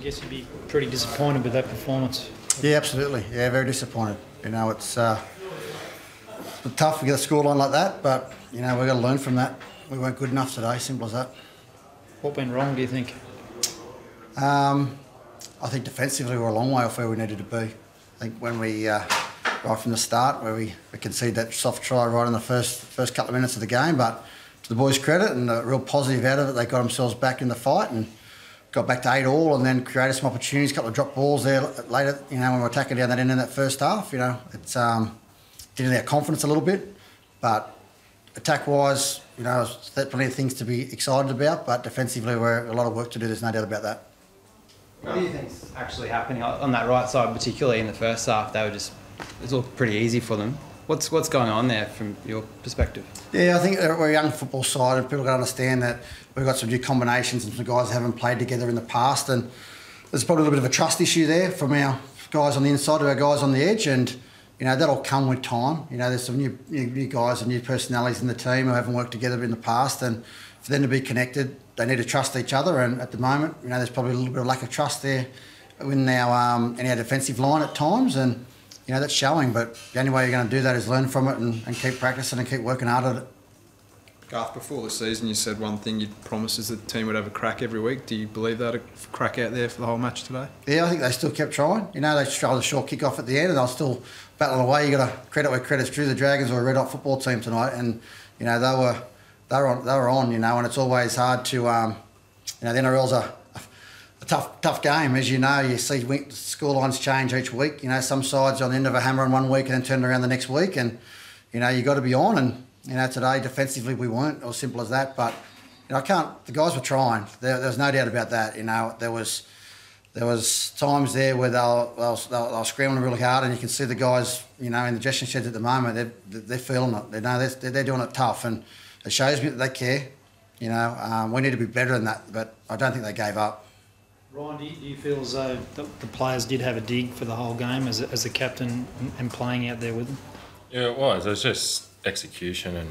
guess you'd be pretty disappointed with that performance. Yeah, absolutely. Yeah, very disappointed. You know, it's tough to get a scoreline like that, but, you know, we've got to learn from that. We weren't good enough today, simple as that. What went wrong, do you think? I think defensively we're a long way off where we needed to be. I think when we, right from the start, where we conceded that soft try right in the first couple of minutes of the game, but to the boys' credit and the real positive out of it, they got themselves back in the fight and got back to 8-8 and then created some opportunities, a couple of drop balls there later, you know, when we were attacking down that end in that first half, you know. It's getting our confidence a little bit, but attack-wise, you know, there's plenty of things to be excited about, but defensively we're a lot of work to do, there's no doubt about that. What do you think's actually happening on that right side, particularly in the first half? It looked pretty easy for them. What's going on there from your perspective? Yeah, I think we're a young football side and people got to understand that we've got some new combinations and some guys that haven't played together in the past, and there's probably a little bit of a trust issue there from our guys on the inside to our guys on the edge, and you know, that'll come with time. You know, there's some new guys and new personalities in the team who haven't worked together in the past, and for them to be connected, they need to trust each other, and at the moment, you know, there's probably a little bit of lack of trust there in our defensive line at times, and you know, that's showing, but the only way you're going to do that is learn from it and keep practicing and keep working hard at it. Garth, before the season you said one thing you'd promised is that the team would have a crack every week. Do you believe that a crack out there for the whole match today? Yeah, I think they still kept trying. You know, they struggled a short kick off at the end and they'll still battle away. You got to credit where credit's due. The Dragons were a red hot football team tonight, and you know, they were on, you know, and it's always hard to you know, the NRL's a tough game, as you know. You see scorelines change each week. You know, some sides on the end of a hammer in one week and then turn around the next week, and you know, you got to be on. And you know, today defensively we weren't. It was simple as that. But you know, the guys were trying. There's no doubt about that. You know, there was times there where they were scrambling really hard, and you can see the guys, you know, in the dressing sheds at the moment. They're feeling it. They know they're doing it tough, and it shows me that they care. You know, we need to be better than that, but I don't think they gave up. Ryan, do you feel as though the players did have a dig for the whole game as a captain and playing out there with them? Yeah, it was. It was just execution and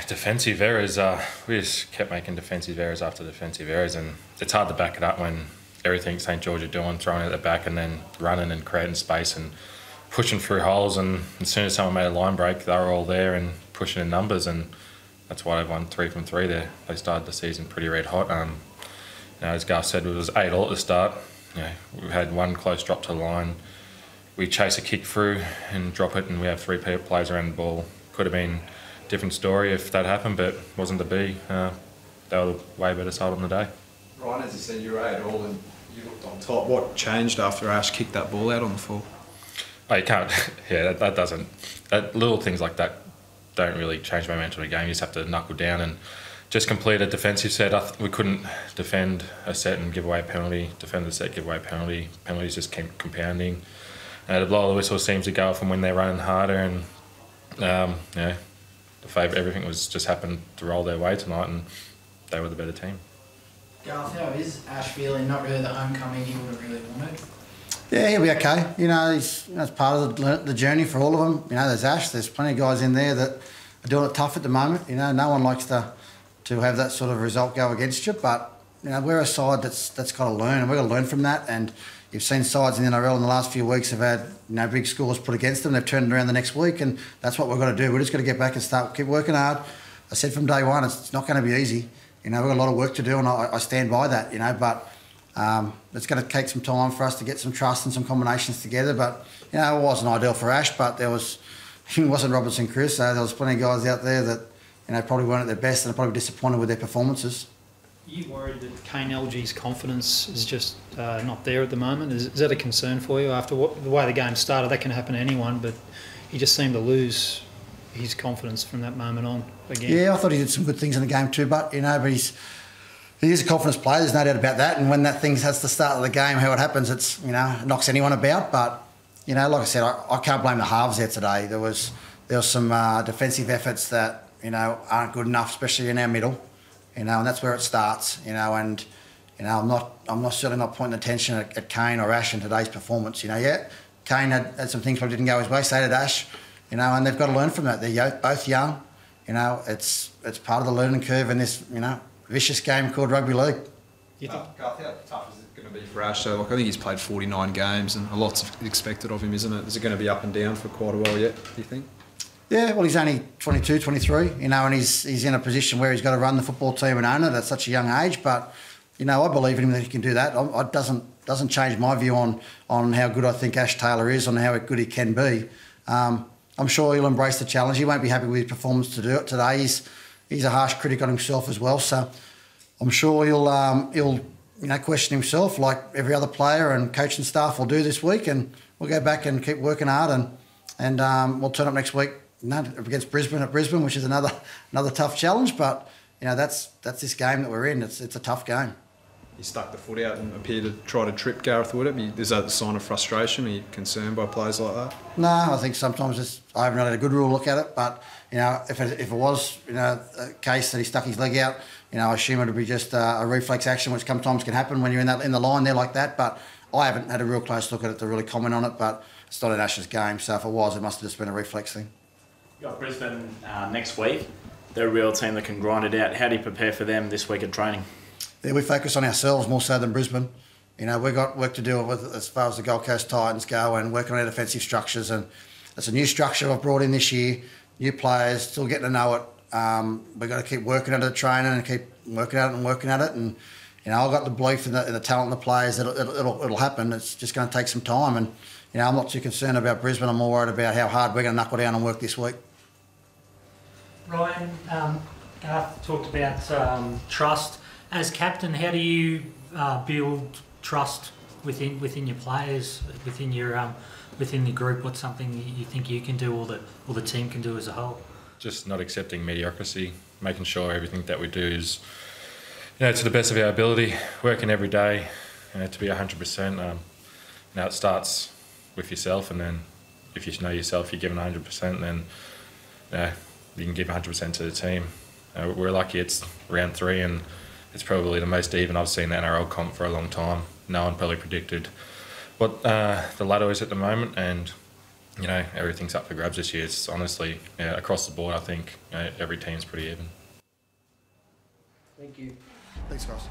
defensive errors. We just kept making defensive errors after defensive errors, and it's hard to back it up when everything St George are doing, throwing it at the back and then running and creating space and pushing through holes. And as soon as someone made a line break, they were all there and pushing in numbers, and that's why they won 3 from 3 there. They started the season pretty red hot. You know, as Garth said, it was 8-8 at the start. You know, we had one close drop to the line. We chase a kick through and drop it, and we have 3 players around the ball. Could have been a different story if that happened, but wasn't to be. They were the way better side on the day. Ryan, as you said, you were 8-8 and you looked on top. What changed after Ash kicked that ball out on the full? Oh, you can't. Yeah, that doesn't. Little things like that don't really change momentum of the game. You just have to knuckle down and just complete a defensive set. We couldn't defend a set and give away a penalty, defend the set, give away a penalty. Penalties just keep compounding. The blow of the whistle seems to go from when they're running harder, and yeah, everything was just happened to roll their way tonight, and they were the better team. Garth, how is Ash feeling? Not really the homecoming he would have really wanted. Yeah, he'll be okay. You know, it's part of the journey for all of them. You know, there's Ash. There's plenty of guys in there that are doing it tough at the moment. You know, no one likes to have that sort of result go against you, but you know, we're a side that's got to learn, and we've got to learn from that. And you've seen sides in the NRL in the last few weeks have had, you know, big scores put against them. They've turned it around the next week, and that's what we've got to do. We're just got to get back and keep working hard. I said from day one, it's not going to be easy. You know, we've got a lot of work to do, and I stand by that. You know, but it's going to take some time for us to get some trust and some combinations together. But you know, it wasn't ideal for Ash, but he wasn't Robinson Crusoe. There was plenty of guys out there that, you know, probably weren't at their best and are probably disappointed with their performances. Are you worried that Kane LG's confidence is just not there at the moment? Is that a concern for you after the way the game started? That can happen to anyone, but he just seemed to lose his confidence from that moment on again. Yeah, I thought he did some good things in the game too, but you know, he is a confidence player. There's no doubt about that. And when that thing has to start of the game, how it happens, it's, you know, it knocks anyone about. But you know, like I said, I can't blame the halves there today. There was some defensive efforts that, you know, aren't good enough, especially in our middle. You know, and that's where it starts. You know, and you know, I'm certainly not pointing attention at Kane or Ash in today's performance. You know, yeah, Kane had some things probably didn't go his way. So did Ash. You know, and they've got to learn from that. They're both young. You know, it's part of the learning curve in this, you know, vicious game called rugby league. You think? Garth, how tough is it going to be for Ash? So, like, I think he's played 49 games and a lot's expected of him, isn't it? Is it going to be up and down for quite a while yet, do you think? Yeah, well, he's only 22, 23, you know, and he's in a position where he's got to run the football team and own it at such a young age. But, you know, I believe in him that he can do that. It doesn't change my view on how good I think Ash Taylor is, on how good he can be. I'm sure he'll embrace the challenge. He won't be happy with his performance to do it today. He's a harsh critic on himself as well, so I'm sure he'll question himself like every other player and coaching staff will do this week, and we'll go back and keep working hard and we'll turn up next week against Brisbane at Brisbane, which is another tough challenge. But you know that's this game that we're in. It's a tough game. He stuck the foot out and appeared to try to trip Gareth Wood. Is that a sign of frustration? Are you concerned by plays like that? No, I think sometimes I haven't had a good real look at it, but you know, if it was a case that he stuck his leg out, you know, I assume it would be just a reflex action, which sometimes can happen when you're in the line there like that. But I haven't had a real close look at it to really comment on it. But it's not an Ash's game, so if it was, it must have just been a reflex thing. You got Brisbane next week. They're a real team that can grind it out. How do you prepare for them this week at training? Yeah, we focus on ourselves more so than Brisbane. You know, we've got work to do with as far as the Gold Coast Titans go and working on our defensive structures. And it's a new structure I've brought in this year, new players, still getting to know it. We've got to keep working at the training and keep working at it. And, you know, I've got the belief in the talent of the players that it'll happen. It's just going to take some time. And, you know, I'm not too concerned about Brisbane. I'm more worried about how hard we're going to knuckle down and work this week. Ryan, Garth talked about trust. As captain, how do you build trust within your players, within the group? What's something you think you can do, or the team can do as a whole? Just not accepting mediocrity, making sure everything that we do is, you know, to the best of our ability, working every day, you know, to be 100%. Now it starts with yourself, and then if you know yourself, you're giving 100%, then you know, you can give 100% to the team. We're lucky it's round 3 and it's probably the most even I've seen the NRL comp for a long time. No one probably predicted what the ladder is at the moment, and you know, everything's up for grabs this year. It's honestly, yeah, across the board, I think, you know, every team's pretty even. Thank you. Thanks, guys.